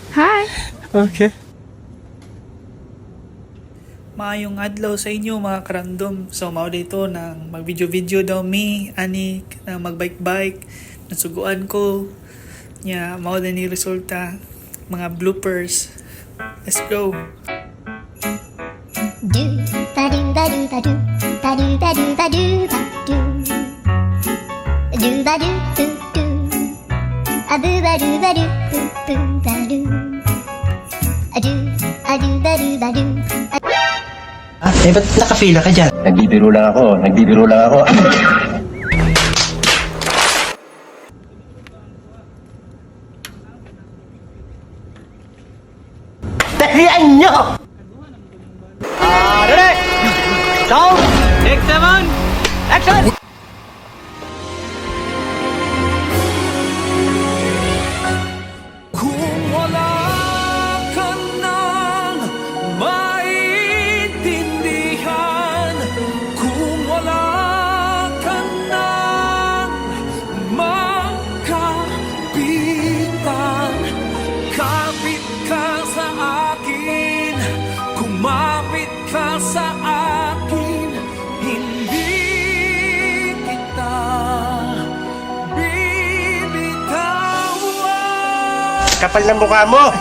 Hi! Okay. Maayong adlaw sa inyo mga karandom. So mao dito nang mag-video daw mi ani na magbike-bike nasuguan ko nya mao din ni resulta mga bloopers. Let's go. Do ba do ba do ba do ba do ba do ba do ba do do ba do do do a boo ba do ba do boo boo ba do a do ba do ba do. Ba't nakapila ka dyan? Nagbibiro lang ako. Dalian nyo! Ready! Go! Take 7! Action! Kung wala ka nang maintindihan, kung wala ka nang makapitan, kapit ka sa akin, kumapit ka sa akin, hindi kita Kapal ng mukha mo!